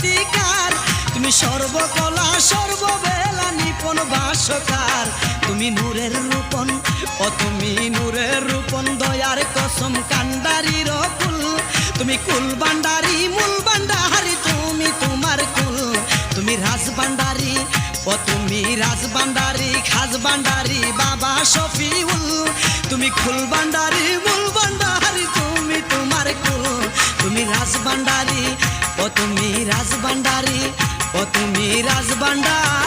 সৃষ্টিকার, তুমি সর্বকলা সর্ববেলা নিপুণ ভাস্যকার। তুমি নূরের রূপন, ও তুমি নূরের রূপন, দয়ার কসম কান্ডারির কুল। তুমি কুল ভান্ডারি মূল ভান্ডারি, তুমি তোমার কুল। তুমি রাজ ভান্ডারি, ও তুমি রাজ ভান্ডারি খাজ ভান্ডারি বাবা শফিউল। তুমি কুল ভান্ডারি মূল ভান্ডারি, তুমি তোমার কুল। তুমি রাজ ভান্ডারি, ও তুমি রাজ ভান্ডারি, ও তুমি রাজ ভান্ডারি।